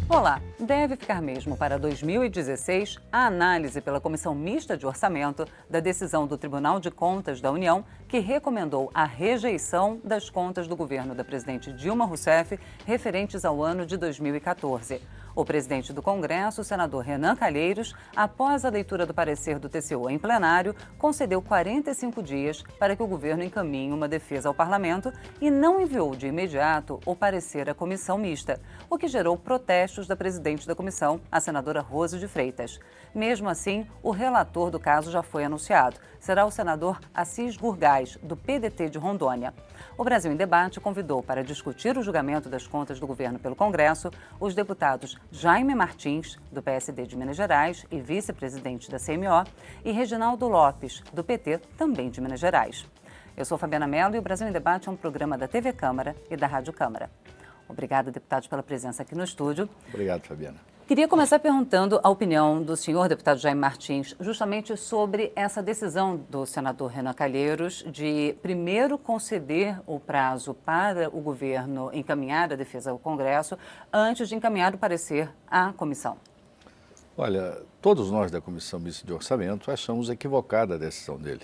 Olá, deve ficar mesmo para 2016 a análise pela Comissão Mista de Orçamento da decisão do Tribunal de Contas da União que recomendou a rejeição das contas do governo da presidente Dilma Rousseff referentes ao ano de 2014. O presidente do Congresso, o senador Renan Calheiros, após a leitura do parecer do TCU em plenário, concedeu 45 dias para que o governo encaminhe uma defesa ao parlamento e não enviou de imediato o parecer à comissão mista, o que gerou protestos da presidente da comissão, a senadora Rose de Freitas. Mesmo assim, o relator do caso já foi anunciado. Será o senador Assis Gurgás, do PDT de Rondônia. O Brasil em Debate convidou para discutir o julgamento das contas do governo pelo Congresso os deputados Jaime Martins, do PSD de Minas Gerais e vice-presidente da CMO, e Reginaldo Lopes, do PT, também de Minas Gerais. Eu sou Fabiana Mello e o Brasil em Debate é um programa da TV Câmara e da Rádio Câmara. Obrigada, deputados, pela presença aqui no estúdio. Obrigado, Fabiana. Queria começar perguntando a opinião do senhor deputado Jaime Martins, justamente sobre essa decisão do senador Renan Calheiros de primeiro conceder o prazo para o governo encaminhar a defesa ao Congresso antes de encaminhar o parecer à comissão. Olha, todos nós da Comissão Mista de Orçamento achamos equivocada a decisão dele.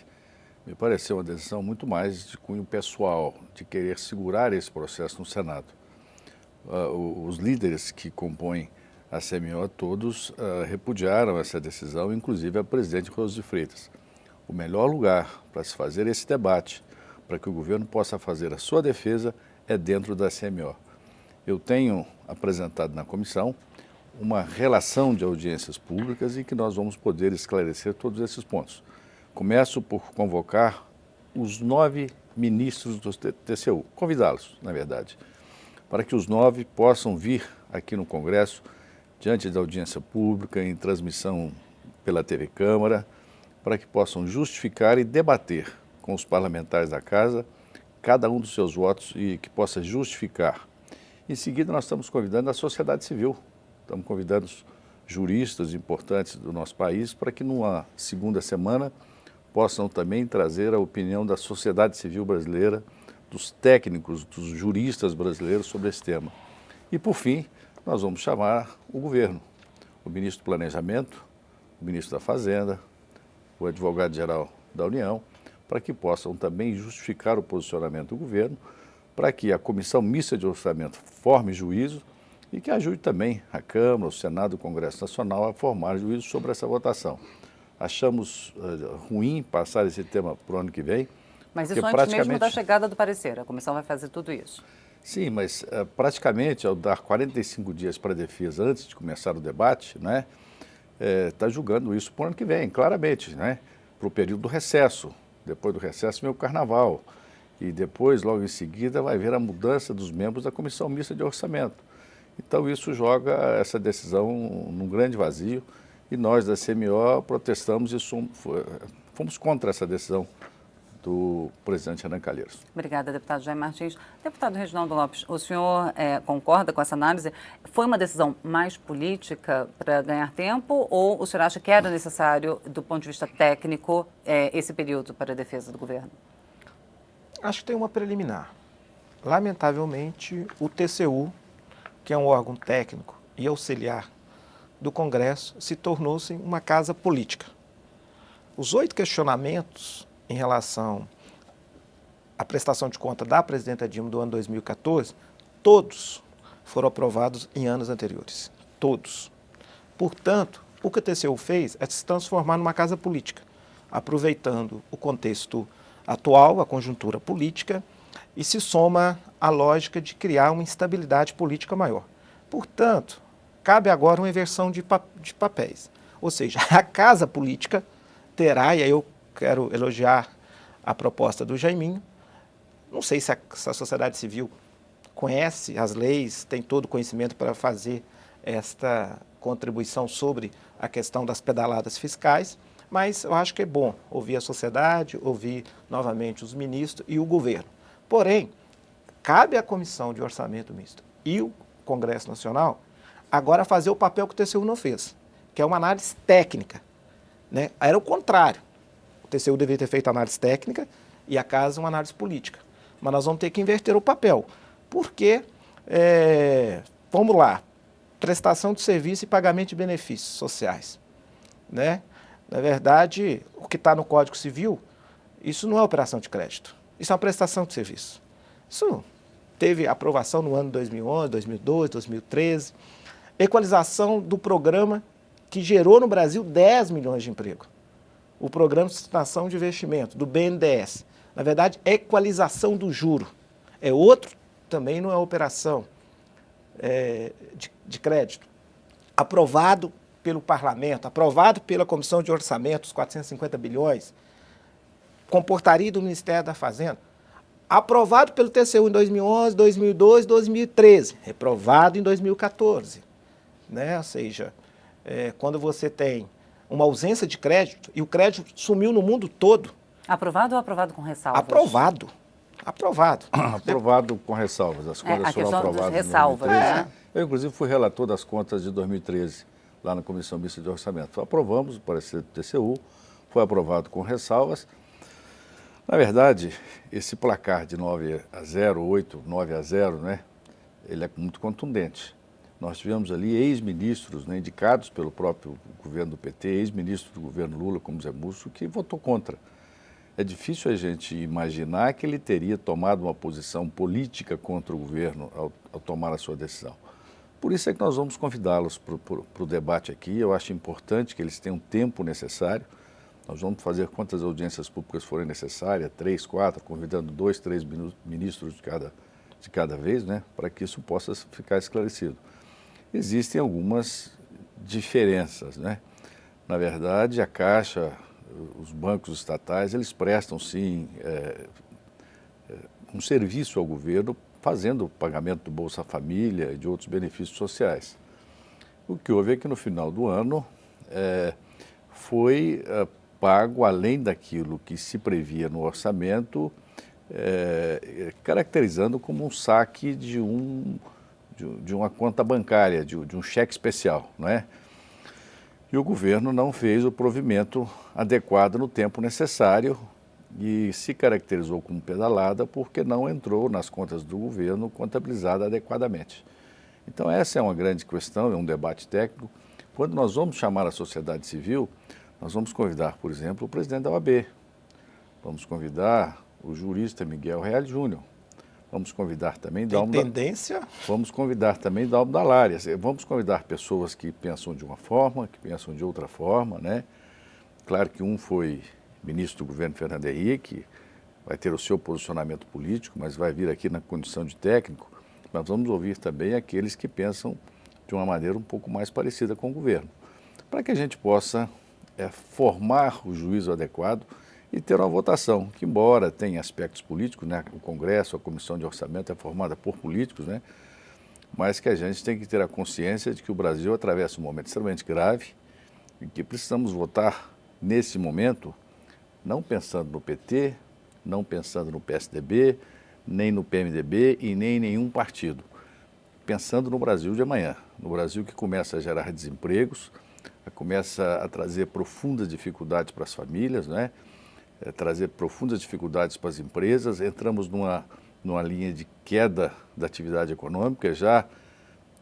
Me pareceu uma decisão muito mais de cunho pessoal, de querer segurar esse processo no Senado. Os líderes que compõem a CMO todos repudiaram essa decisão, inclusive a presidente Rose de Freitas. O melhor lugar para se fazer esse debate, para que o governo possa fazer a sua defesa, é dentro da CMO. Eu tenho apresentado na comissão uma relação de audiências públicas em que nós vamos poder esclarecer todos esses pontos. Começo por convocar os 9 ministros do TCU, convidá-los, na verdade, para que os 9 possam vir aqui no Congresso, diante da audiência pública, em transmissão pela TV Câmara, para que possam justificar e debater com os parlamentares da Casa cada um dos seus votos e que possa justificar. Em seguida, nós estamos convidando a sociedade civil, estamos convidando os juristas importantes do nosso país para que numa segunda semana possam também trazer a opinião da sociedade civil brasileira, dos técnicos, dos juristas brasileiros sobre esse tema. E, por fim, nós vamos chamar o governo, o ministro do Planejamento, o ministro da Fazenda, o advogado-geral da União, para que possam também justificar o posicionamento do governo, para que a Comissão Mista de Orçamento forme juízo e que ajude também a Câmara, o Senado e o Congresso Nacional a formar juízo sobre essa votação. Achamos ruim passar esse tema para o ano que vem. Mas isso antes mesmo da chegada do parecer, a comissão vai fazer tudo isso. Sim, mas praticamente ao dar 45 dias para a defesa antes de começar o debate, né, está julgando isso para o ano que vem, claramente, né, para o período do recesso. Depois do recesso vem o Carnaval e depois, logo em seguida, vai haver a mudança dos membros da Comissão Mista de Orçamento. Então isso joga essa decisão num grande vazio e nós da CMO protestamos e fomos contra essa decisão do presidente Renan Calheiros. Obrigada, deputado Jaime Martins. Deputado Reginaldo Lopes, o senhor concorda com essa análise? Foi uma decisão mais política para ganhar tempo ou o senhor acha que era necessário, do ponto de vista técnico, esse período para a defesa do governo? Acho que tem uma preliminar. Lamentavelmente, o TCU, que é um órgão técnico e auxiliar do Congresso, se tornou-se uma casa política. Os 8 questionamentos em relação à prestação de conta da presidenta Dilma do ano 2014, todos foram aprovados em anos anteriores. Todos. Portanto, o que o TCU fez é se transformar numa casa política, aproveitando o contexto atual, a conjuntura política, e se soma à lógica de criar uma instabilidade política maior. Portanto, cabe agora uma inversão de papéis. Ou seja, a casa política terá, e aí eu quero elogiar a proposta do Jaiminho. Não sei se a sociedade civil conhece as leis, tem todo o conhecimento para fazer esta contribuição sobre a questão das pedaladas fiscais, mas eu acho que é bom ouvir a sociedade, ouvir novamente os ministros e o governo. Porém, cabe à Comissão de Orçamento Misto e o Congresso Nacional agora fazer o papel que o TCU não fez, que é uma análise técnica. né? Era o contrário. O TCU deveria ter feito análise técnica e a casa uma análise política. Mas nós vamos ter que inverter o papel. Porque, vamos lá, prestação de serviço e pagamento de benefícios sociais, né? Na verdade, o que está no Código Civil, isso não é operação de crédito. Isso é uma prestação de serviço. Isso teve aprovação no ano 2011, 2012, 2013. Equalização do programa que gerou no Brasil 10 milhões de emprego. O Programa de Sustentação de Investimento, do BNDES. Na verdade, equalização do juro. É outro, também não é operação de crédito. Aprovado pelo Parlamento, aprovado pela Comissão de Orçamento, os 450 bilhões, com portaria do Ministério da Fazenda, aprovado pelo TCU em 2011, 2012, 2013, reprovado em 2014. Né? Ou seja, quando você tem uma ausência de crédito, e o crédito sumiu no mundo todo. Aprovado ou aprovado com ressalvas? Aprovado. Aprovado. Aprovado com ressalvas. As contas foram aprovadas. Ressalvas, né? Eu, inclusive, fui relator das contas de 2013, lá na Comissão Mista de Orçamento. Aprovamos o parecer do TCU, foi aprovado com ressalvas. Na verdade, esse placar de 9-0, 8-9-0, né, ele é muito contundente. Nós tivemos ali ex-ministros, né, indicados pelo próprio governo do PT, ex-ministro do governo Lula, como Zé Múcio, que votou contra. É difícil a gente imaginar que ele teria tomado uma posição política contra o governo ao tomar a sua decisão. Por isso é que nós vamos convidá-los para o debate aqui. Eu acho importante que eles tenham o tempo necessário. Nós vamos fazer quantas audiências públicas forem necessárias, 3, 4, convidando 2, 3 ministros de cada vez, né, para que isso possa ficar esclarecido. Existem algumas diferenças, né? Na verdade, a Caixa, os bancos estatais, eles prestam, sim, um serviço ao governo, fazendo o pagamento do Bolsa Família e de outros benefícios sociais. O que houve é que no final do ano foi pago, além daquilo que se previa no orçamento, caracterizando como um saque de uma conta bancária, de um cheque especial, não é? E o governo não fez o provimento adequado no tempo necessário e se caracterizou como pedalada porque não entrou nas contas do governo contabilizada adequadamente. Então essa é uma grande questão, é um debate técnico. Quando nós vamos chamar a sociedade civil, nós vamos convidar, por exemplo, o presidente da OAB, vamos convidar o jurista Miguel Reale Júnior, vamos convidar também vamos convidar também Dalmo Dallaria, vamos convidar pessoas que pensam de uma forma, que pensam de outra forma, né? Claro que um foi ministro do governo Fernando Henrique, vai ter o seu posicionamento político, mas vai vir aqui na condição de técnico. Nós vamos ouvir também aqueles que pensam de uma maneira um pouco mais parecida com o governo, para que a gente possa formar o juízo adequado e ter uma votação, que embora tenha aspectos políticos, né, o Congresso, a Comissão de Orçamento é formada por políticos, né, mas que a gente tem que ter a consciência de que o Brasil atravessa um momento extremamente grave e que precisamos votar nesse momento, não pensando no PT, não pensando no PSDB, nem no PMDB e nem em nenhum partido, pensando no Brasil de amanhã, no Brasil que começa a gerar desempregos, começa a trazer profundas dificuldades para as famílias, né? Trazer profundas dificuldades para as empresas. Entramos numa linha de queda da atividade econômica, já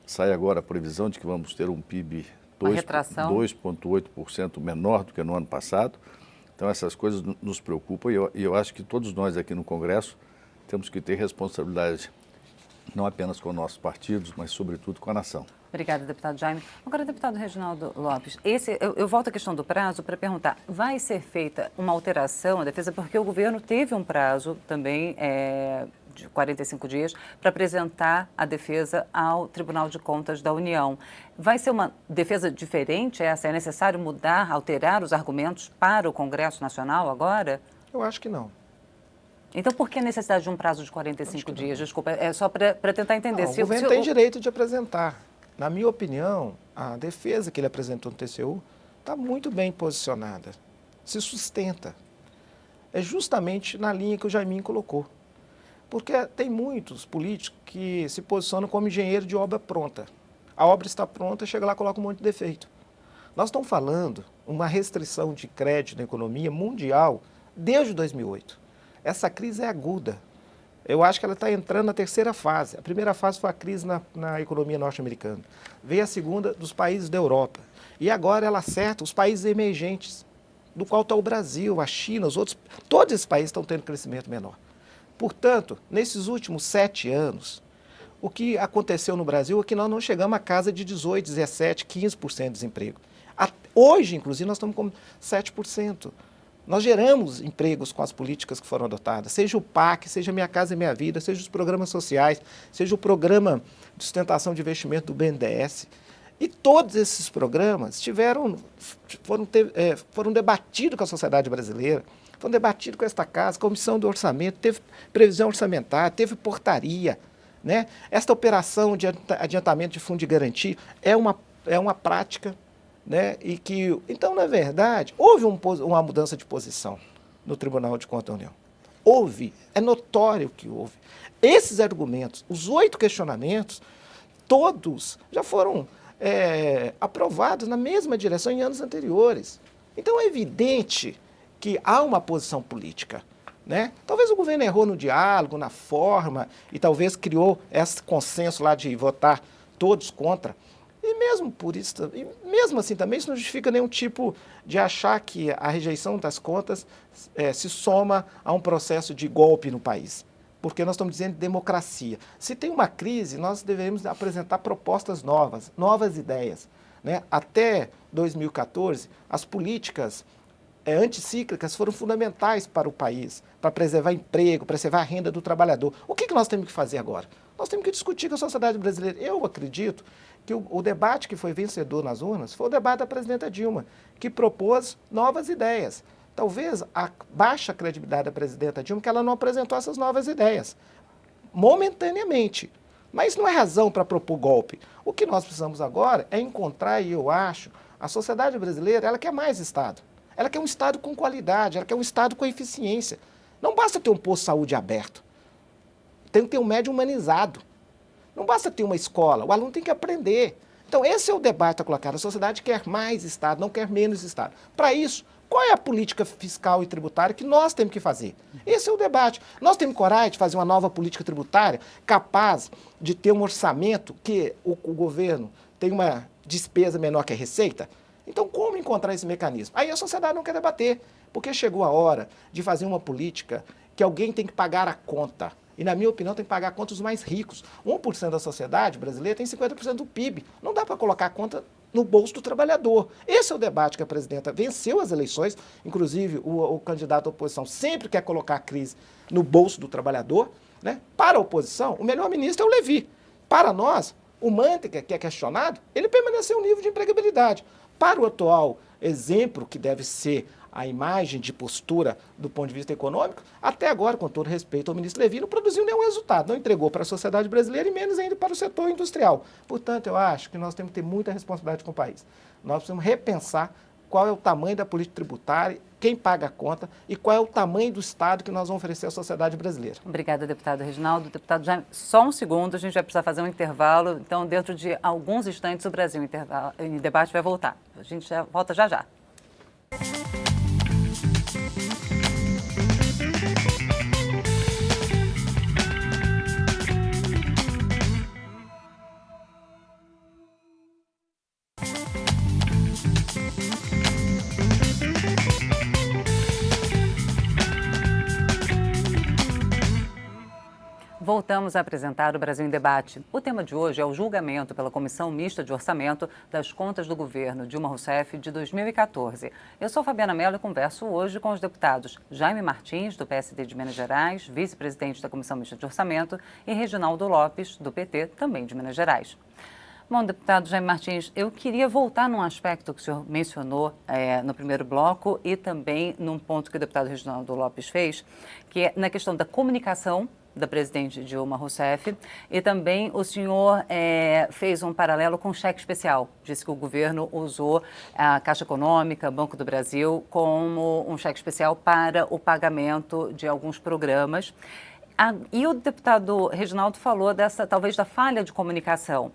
sai agora a previsão de que vamos ter um PIB 2,8% menor do que no ano passado. Então essas coisas nos preocupam e eu acho que todos nós aqui no Congresso temos que ter responsabilidade, não apenas com nossos partidos, mas sobretudo com a nação. Obrigada, deputado Jaime. Agora, deputado Reginaldo Lopes, eu volto à questão do prazo para perguntar, vai ser feita uma alteração à defesa, porque o governo teve um prazo também de 45 dias para apresentar a defesa ao Tribunal de Contas da União. Vai ser uma defesa diferente essa? É necessário mudar, alterar os argumentos para o Congresso Nacional agora? Eu acho que não. Então, por que a necessidade de um prazo de 45 dias? Desculpa, é só para tentar entender. Não, o governo tem direito de apresentar. Na minha opinião, a defesa que ele apresentou no TCU está muito bem posicionada, se sustenta. É justamente na linha que o Jaiminho colocou. Porque tem muitos políticos que se posicionam como engenheiro de obra pronta. A obra está pronta, chega lá e coloca um monte de defeito. Nós estamos falando uma restrição de crédito na economia mundial desde 2008. Essa crise é aguda. Eu acho que ela está entrando na terceira fase. A primeira fase foi a crise na economia norte-americana. Veio a segunda dos países da Europa. E agora ela acerta os países emergentes, do qual está o Brasil, a China, os outros. Todos esses países estão tendo crescimento menor. Portanto, nesses últimos 7 anos, o que aconteceu no Brasil é que nós não chegamos à casa de 18%, 17%, 15% de desemprego. Hoje, inclusive, nós estamos com 7%. Nós geramos empregos com as políticas que foram adotadas, seja o PAC, seja Minha Casa Minha Vida, seja os programas sociais, seja o programa de sustentação de investimento do BNDES. E todos esses programas foram debatidos com a sociedade brasileira, foram debatidos com esta casa, comissão do orçamento, teve previsão orçamentária, teve portaria, né? Esta operação de adiantamento de fundo de garantia é uma prática, né? E que, então, na verdade, houve uma mudança de posição no Tribunal de Contas da União. Houve, é notório que houve. Esses argumentos, os 8 questionamentos, todos já foram aprovados na mesma direção em anos anteriores. Então é evidente que há uma posição política, né? Talvez o governo errou no diálogo, na forma, e talvez criou esse consenso lá de votar todos contra. E mesmo por isso, e mesmo assim também, isso não justifica nenhum tipo de achar que a rejeição das contas se soma a um processo de golpe no país. Porque nós estamos dizendo de democracia. Se tem uma crise, nós devemos apresentar propostas novas ideias, né? Até 2014, as políticas anticíclicas foram fundamentais para o país, para preservar emprego, preservar a renda do trabalhador. O que nós temos que fazer agora? Nós temos que discutir com a sociedade brasileira. Eu acredito que o debate que foi vencedor nas urnas foi o debate da presidenta Dilma, que propôs novas ideias. Talvez a baixa credibilidade da presidenta Dilma, que ela não apresentou essas novas ideias, momentaneamente. Mas não é razão para propor golpe. O que nós precisamos agora é encontrar, e eu acho, a sociedade brasileira, ela quer mais Estado. Ela quer um Estado com qualidade, ela quer um Estado com eficiência. Não basta ter um posto de saúde aberto. Tem que ter um médio humanizado. Não basta ter uma escola, o aluno tem que aprender. Então, esse é o debate a colocar. A sociedade quer mais Estado, não quer menos Estado. Para isso, qual é a política fiscal e tributária que nós temos que fazer? Esse é o debate. Nós temos coragem de fazer uma nova política tributária capaz de ter um orçamento que o governo tem uma despesa menor que a receita? Então, como encontrar esse mecanismo? Aí a sociedade não quer debater, porque chegou a hora de fazer uma política que alguém tem que pagar a conta. E, na minha opinião, tem que pagar a conta os mais ricos. 1% da sociedade brasileira tem 50% do PIB. Não dá para colocar a conta no bolso do trabalhador. Esse é o debate que a presidenta venceu as eleições. Inclusive, o candidato à oposição sempre quer colocar a crise no bolso do trabalhador, né? Para a oposição, o melhor ministro é o Levi. Para nós, o Manteiga, que é questionado, ele permaneceu no nível de empregabilidade. Para o atual exemplo, que deve ser a imagem de postura do ponto de vista econômico, até agora, com todo respeito ao ministro Levi, não produziu nenhum resultado, não entregou para a sociedade brasileira e menos ainda para o setor industrial. Portanto, eu acho que nós temos que ter muita responsabilidade com o país. Nós precisamos repensar qual é o tamanho da política tributária, quem paga a conta e qual é o tamanho do Estado que nós vamos oferecer à sociedade brasileira. Obrigada, deputado Reginaldo. Deputado Jaime, só um segundo, a gente vai precisar fazer um intervalo. Então, dentro de alguns instantes, o Brasil em Debate vai voltar. A gente já volta já já. Voltamos a apresentar o Brasil em Debate. O tema de hoje é o julgamento pela Comissão Mista de Orçamento das Contas do Governo Dilma Rousseff de 2014. Eu sou Fabiana Mello e converso hoje com os deputados Jaime Martins, do PSD de Minas Gerais, vice-presidente da Comissão Mista de Orçamento, e Reginaldo Lopes, do PT, também de Minas Gerais. Bom, deputado Jaime Martins, eu queria voltar num aspecto que o senhor mencionou no primeiro bloco e também num ponto que o deputado Reginaldo Lopes fez, que é na questão da comunicação da presidente Dilma Rousseff, e também o senhor fez um paralelo com o cheque especial. Disse que o governo usou a Caixa Econômica, Banco do Brasil, como um cheque especial para o pagamento de alguns programas. E o deputado Reginaldo falou talvez da falha de comunicação.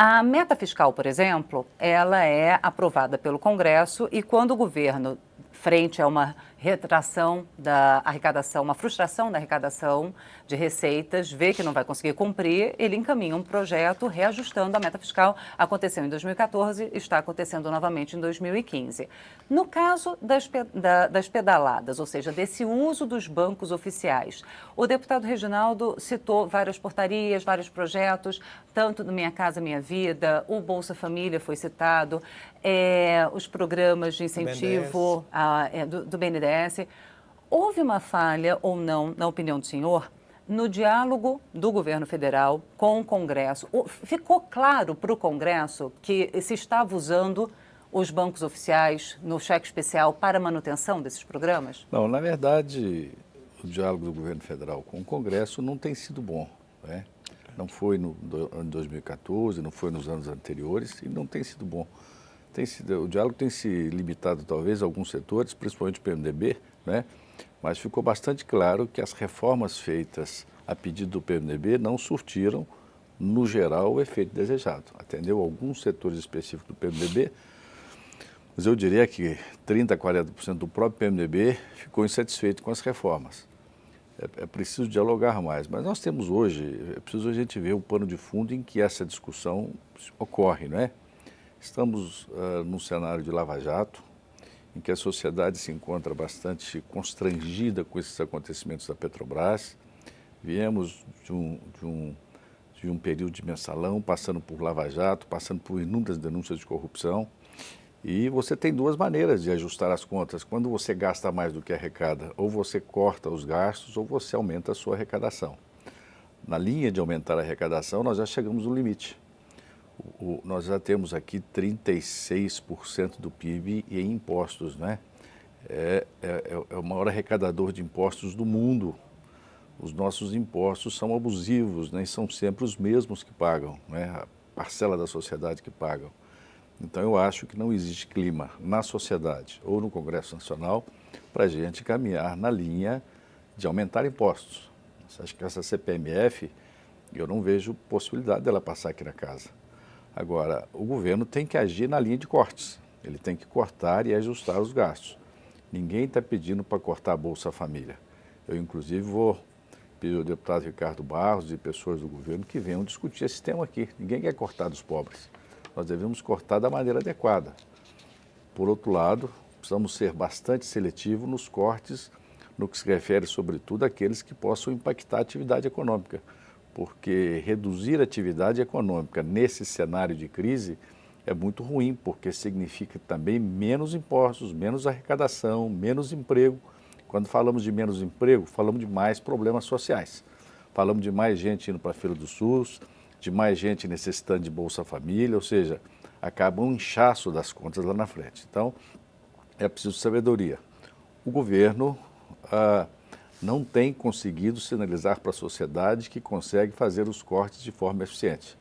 A meta fiscal, por exemplo, ela é aprovada pelo Congresso e quando o governo, frente a uma retração da arrecadação, uma frustração da arrecadação de receitas, vê que não vai conseguir cumprir, ele encaminha um projeto reajustando a meta fiscal. Aconteceu em 2014, está acontecendo novamente em 2015. No caso das pedaladas, ou seja, desse uso dos bancos oficiais, o deputado Reginaldo citou várias portarias, vários projetos, tanto do Minha Casa Minha Vida, o Bolsa Família foi citado, os programas de incentivo do BNDES. Houve uma falha ou não, na opinião do senhor, no diálogo do governo federal com o Congresso? Ficou claro para o Congresso que se estava usando os bancos oficiais no cheque especial para a manutenção desses programas? Não, na verdade, o diálogo do governo federal com o Congresso não tem sido bom, né? Não foi no ano de 2014, não foi nos anos anteriores e não tem sido bom. O diálogo tem se limitado talvez a alguns setores, principalmente o PMDB, né? Mas ficou bastante claro que as reformas feitas a pedido do PMDB não surtiram, no geral, o efeito desejado. Atendeu alguns setores específicos do PMDB, mas eu diria que 30% a 40% do próprio PMDB ficou insatisfeito com as reformas. É preciso dialogar mais, mas nós temos hoje, é preciso a gente ver o pano de fundo em que essa discussão ocorre, não é? Estamos num cenário de Lava-Jato, em que a sociedade se encontra bastante constrangida com esses acontecimentos da Petrobras. Viemos de um período de mensalão, passando por Lava-Jato, passando por inúmeras denúncias de corrupção. E você tem duas maneiras de ajustar as contas. Quando você gasta mais do que arrecada, ou você corta os gastos, ou você aumenta a sua arrecadação. Na linha de aumentar a arrecadação, nós já chegamos no limite. Nós já temos aqui 36% do PIB em impostos, né? É o maior arrecadador de impostos do mundo. Os nossos impostos são abusivos, né? E são sempre os mesmos que pagam, né? A parcela da sociedade que pagam. Então, eu acho que não existe clima na sociedade ou no Congresso Nacional para a gente caminhar na linha de aumentar impostos. Você acha que essa CPMF, eu não vejo possibilidade dela passar aqui na casa. Agora, o governo tem que agir na linha de cortes. Ele tem que cortar e ajustar os gastos. Ninguém está pedindo para cortar a Bolsa Família. Eu, inclusive, vou pedir ao deputado Ricardo Barros e pessoas do governo que venham discutir esse tema aqui. Ninguém quer cortar dos pobres. Nós devemos cortar da maneira adequada. Por outro lado, precisamos ser bastante seletivos nos cortes, no que se refere, sobretudo, àqueles que possam impactar a atividade econômica. Porque reduzir a atividade econômica nesse cenário de crise é muito ruim, porque significa também menos impostos, menos arrecadação, menos emprego. Quando falamos de menos emprego, falamos de mais problemas sociais. Falamos de mais gente indo para a Feira do SUS, de mais gente necessitando de Bolsa Família, ou seja, acaba um inchaço das contas lá na frente. Então, é preciso sabedoria. O governo não tem conseguido sinalizar para a sociedade que consegue fazer os cortes de forma eficiente.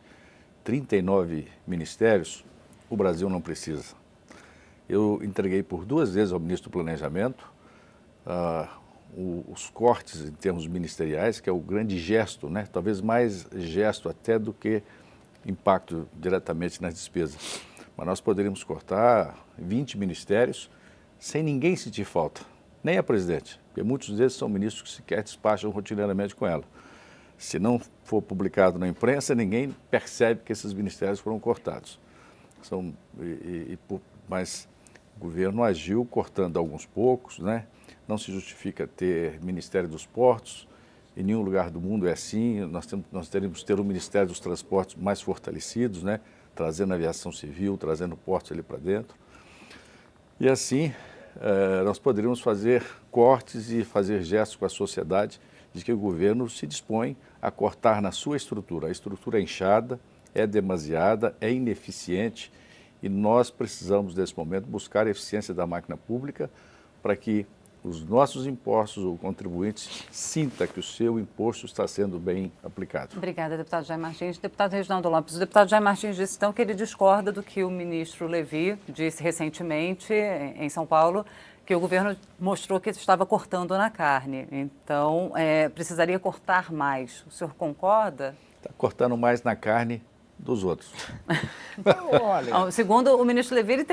39 ministérios, o Brasil não precisa. Eu entreguei por 2 vezes ao ministro do Planejamento os cortes em termos ministeriais, que é o grande gesto, né? Talvez mais gesto até do que impacto diretamente nas despesas. Mas nós poderíamos cortar 20 ministérios sem ninguém sentir falta, nem a presidente, porque muitos deles são ministros que sequer despacham rotineiramente com ela. Se não for publicado na imprensa, ninguém percebe que esses ministérios foram cortados. Mas o governo agiu cortando alguns poucos, né? Não se justifica ter Ministério dos Portos, em nenhum lugar do mundo é assim. Nós teríamos que ter o Ministério dos Transportes mais fortalecidos, né? Trazendo a aviação civil, trazendo portos ali para dentro. E assim, nós poderíamos fazer cortes e fazer gestos com a sociedade de que o governo se dispõe a cortar na sua estrutura. A estrutura é inchada, é demasiada, é ineficiente e nós precisamos, nesse momento, buscar a eficiência da máquina pública para que os nossos impostos, o contribuinte, sinta que o seu imposto está sendo bem aplicado. Obrigada, deputado Jair Martins. Deputado Reginaldo Lopes, o deputado Jair Martins disse, então, que ele discorda do que o ministro Levi disse recentemente em São Paulo, que o governo mostrou que estava cortando na carne. Então, precisaria cortar mais. O senhor concorda? Está cortando mais na carne dos outros. Então, olha, Segundo o ministro Levi,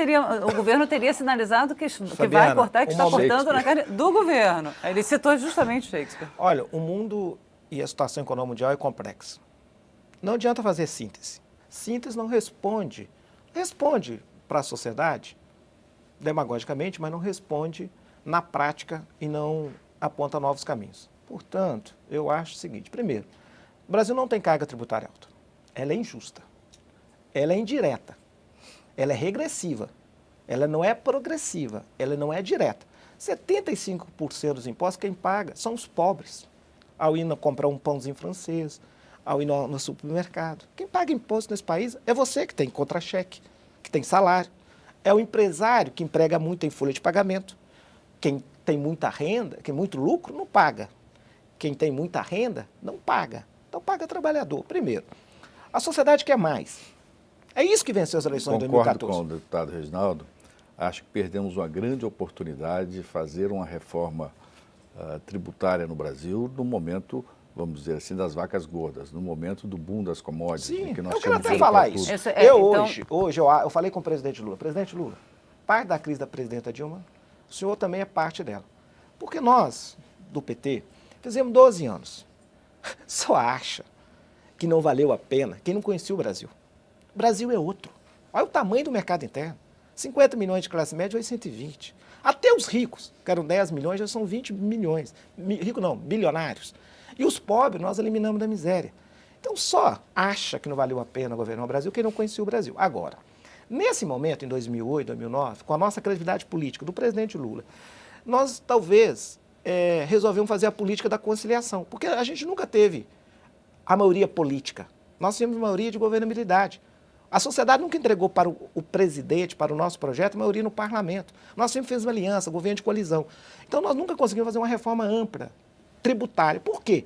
o governo teria sinalizado que Fabiana, vai cortar, que está cortando na Shakespeare. carne do governo. Ele citou justamente Shakespeare. olha, o mundo e a situação econômica mundial é complexa. Não adianta fazer síntese. Síntese não responde para a sociedade, demagogicamente, mas não responde na prática e não aponta novos caminhos. Portanto, eu acho o seguinte, primeiro, o Brasil não tem carga tributária alta. Ela é injusta. Ela é indireta. Ela é regressiva. Ela não é progressiva. Ela não é direta. 75% dos impostos quem paga são os pobres. Ao ir comprar um pãozinho francês, ao ir no supermercado. Quem paga imposto nesse país é você que tem contra-cheque, que tem salário. É o empresário que emprega muito em folha de pagamento. Quem tem muita renda, quem tem muito lucro, não paga. Quem tem muita renda, não paga. Então paga trabalhador, primeiro. A sociedade quer mais. É isso que venceu as eleições em Concordo 2014. com o deputado Reginaldo. Acho que perdemos uma grande oportunidade de fazer uma reforma tributária no Brasil no momento, vamos dizer assim, das vacas gordas, no momento do boom das commodities. Sim, que nós eu quero tínhamos até dinheiro falar pra isso. tudo. Então- Eu falei com o presidente Lula. Presidente Lula, parte da crise da presidenta Dilma, o senhor também é parte dela. Porque nós, do PT, fizemos 12 anos. Só acha que não valeu a pena quem não conhecia o Brasil. O Brasil é outro. Olha o tamanho do mercado interno. 50 milhões de classe média, hoje 120. Até os ricos, que eram 10 milhões, já são 20 milhões. Rico não, bilionários. E os pobres, nós eliminamos da miséria. Então, só acha que não valeu a pena governar o Brasil quem não conhecia o Brasil. Agora, nesse momento, em 2008, 2009, com a nossa credibilidade política do presidente Lula, nós talvez resolvemos fazer a política da conciliação, porque a gente nunca teve a maioria política. Nós tínhamos maioria de governabilidade. A sociedade nunca entregou para o presidente, para o nosso projeto, a maioria no parlamento. Nós sempre fizemos uma aliança, governo de coalizão. Então, nós nunca conseguimos fazer uma reforma ampla, tributária. Por quê?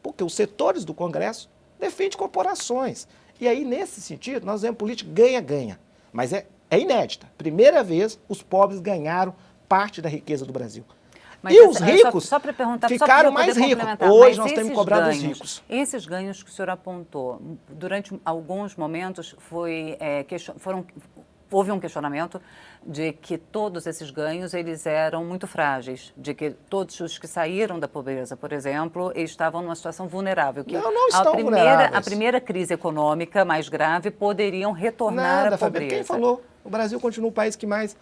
Porque os setores do Congresso defendem corporações. E aí, nesse sentido, nós vemos política ganha-ganha. Mas é inédita. Primeira vez, os pobres ganharam parte da riqueza do Brasil. Mas E os ricos só para perguntar, ficaram só pra eu mais poder ricos. complementar, Hoje mas nós temos que esses cobrar dos ganhos, ricos. Esses ganhos que o senhor apontou, durante alguns momentos houve um questionamento de que todos esses ganhos eles eram muito frágeis, de que todos os que saíram da pobreza, por exemplo, estavam numa situação vulnerável. Que Não estão vulneráveis. A primeira crise econômica mais grave poderiam retornar à Fabiana. pobreza. Quem falou? O Brasil continua o país que mais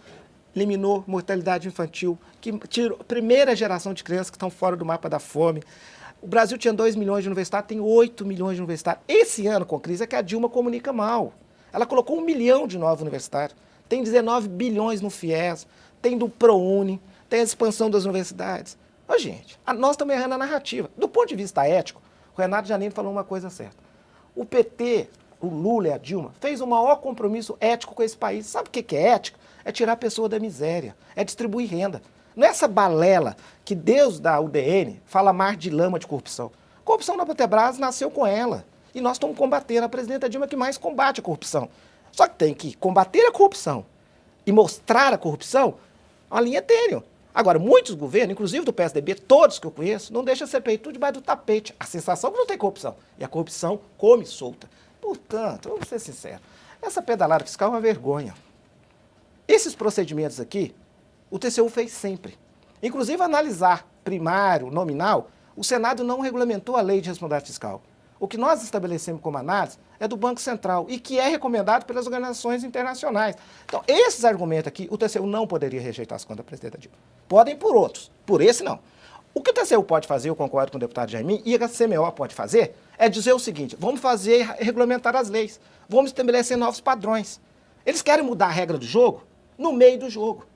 eliminou mortalidade infantil, que tirou a primeira geração de crianças que estão fora do mapa da fome. O Brasil tinha 2 milhões de universitários, tem 8 milhões de universitários. Esse ano, com a crise, é que a Dilma comunica mal. Ela colocou 1 milhão de novos universitários, tem 19 bilhões no FIES, tem do ProUni, tem a expansão das universidades. Ô, gente, nós estamos errando a narrativa. Do ponto de vista ético, o Renato Janine falou uma coisa certa. O PT, o Lula e a Dilma, fez o maior compromisso ético com esse país. Sabe o que é ético? É tirar a pessoa da miséria, é distribuir renda. Não é essa balela que Deus da UDN fala mais de lama de corrupção. A corrupção da Petrobras nasceu com ela. E nós estamos combatendo. A presidenta Dilma que mais combate a corrupção. Só que tem que combater a corrupção e mostrar a corrupção, uma linha tênue. Agora, muitos governos, inclusive do PSDB, todos que eu conheço, não deixam a CPI tudo debaixo do tapete. A sensação é que não tem corrupção. E a corrupção come solta. Portanto, vamos ser sinceros, essa pedalada fiscal é uma vergonha. Esses procedimentos aqui, o TCU fez sempre. Inclusive, analisar primário, nominal, o Senado não regulamentou a lei de responsabilidade fiscal. O que nós estabelecemos como análise é do Banco Central e que é recomendado pelas organizações internacionais. Então, esses argumentos aqui, o TCU não poderia rejeitar as contas da presidenta Dilma. Podem por outros, por esse não. O que o TCU pode fazer, eu concordo com o deputado Jaimin, e a CMO pode fazer, é dizer o seguinte, vamos regulamentar as leis, vamos estabelecer novos padrões. Eles querem mudar a regra do jogo no meio do jogo.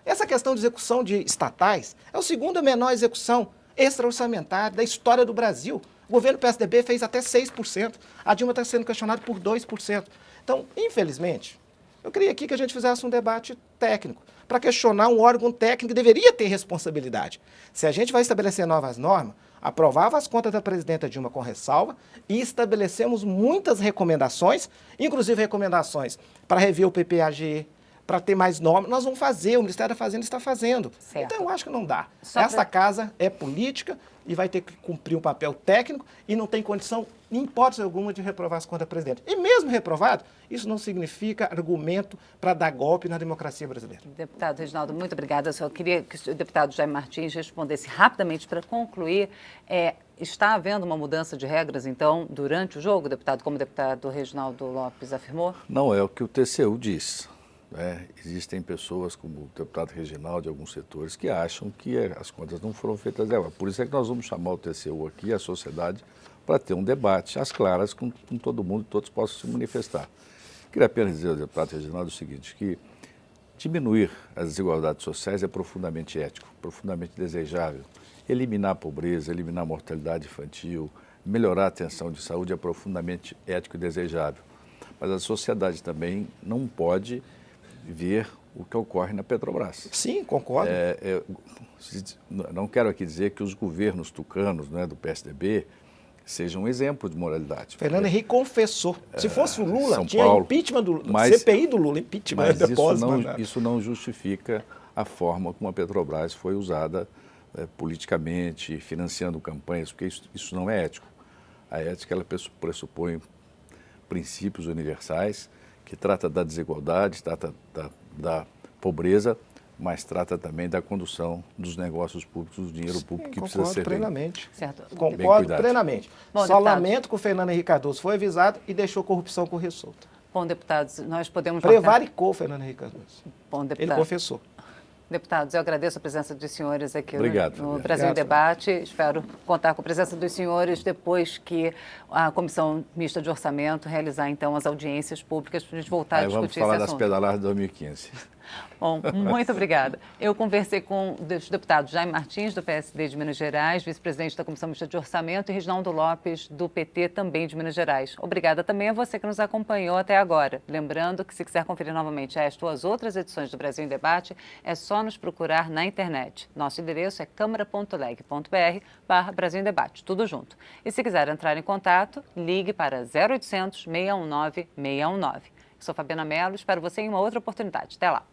Essa questão de execução de estatais é a segunda menor execução extra-orçamentária da história do Brasil. O governo PSDB fez até 6%. A Dilma está sendo questionada por 2%. Então, infelizmente, eu queria aqui que a gente fizesse um debate técnico para questionar um órgão técnico que deveria ter responsabilidade. Se a gente vai estabelecer novas normas, aprovava as contas da presidenta Dilma com ressalva e estabelecemos muitas recomendações, inclusive recomendações para rever o PPAG, para ter mais normas. Nós vamos fazer, o Ministério da Fazenda está fazendo. Certo. Então, eu acho que não dá. Só Essa pra- casa é política e vai ter que cumprir um papel técnico e não tem condição, em hipótese alguma, de reprovar as contas do presidente. E mesmo reprovado, isso não significa argumento para dar golpe na democracia brasileira. Deputado Reginaldo, muito obrigada. Eu só queria que o deputado Jaime Martins respondesse rapidamente para concluir. Está havendo uma mudança de regras, então, durante o jogo, deputado, como o deputado Reginaldo Lopes afirmou? Não é o que o TCU diz. Né? Existem pessoas, como o deputado Reginaldo, de alguns setores, que acham que as contas não foram feitas dela. Por isso é que nós vamos chamar o TCU aqui, a sociedade, para ter um debate às claras com todo mundo, todos possam se manifestar. Queria apenas dizer ao deputado Reginaldo o seguinte, que diminuir as desigualdades sociais é profundamente ético, profundamente desejável. Eliminar a pobreza, eliminar a mortalidade infantil, melhorar a atenção de saúde é profundamente ético e desejável. Mas a sociedade também não pode ver o que ocorre na Petrobras. Sim, concordo. Não quero aqui dizer que os governos tucanos, né, do PSDB sejam um exemplo de moralidade. Fernando Henrique confessou. Se fosse o Lula, São tinha Paulo, impeachment do mas- CPI do Lula, impeachment Mas depois. isso não justifica a forma como a Petrobras foi usada politicamente, financiando campanhas, porque isso não é ético. A ética ela pressupõe princípios universais, que trata da desigualdade, trata da pobreza, mas trata também da condução dos negócios públicos, do dinheiro público que precisa ser feito. Plenamente. Certo. Bem Concordo cuidado. plenamente. Bom, Só deputado. lamento que o Fernando Henrique Cardoso foi avisado e deixou corrupção correr solta. Bom, deputados, nós podemos marcar... Prevaricou o Fernando Henrique Cardoso. Bom, Ele deputado. confessou. Deputados, eu agradeço a presença dos senhores aqui Obrigado, no Fabiana. Brasil em Obrigado, Debate. Espero contar com a presença dos senhores depois que a Comissão Mista de Orçamento realizar, então, as audiências públicas para a gente voltar a Aí vamos discutir falar esse das assunto. pedaladas de 2015. Bom, muito obrigada. Eu conversei com os deputados Jaime Martins, do PSD de Minas Gerais, vice-presidente da Comissão Mista de Orçamento, e Reginaldo Lopes, do PT, também de Minas Gerais. Obrigada também a você que nos acompanhou até agora. Lembrando que, se quiser conferir novamente esta ou as outras edições do Brasil em Debate, é só nos procurar na internet. Nosso endereço é câmara.leg.br/Brasil em Debate, tudo junto. E se quiser entrar em contato, ligue para 0800 619 619. Eu sou Fabiana Mello, espero você em uma outra oportunidade. Até lá.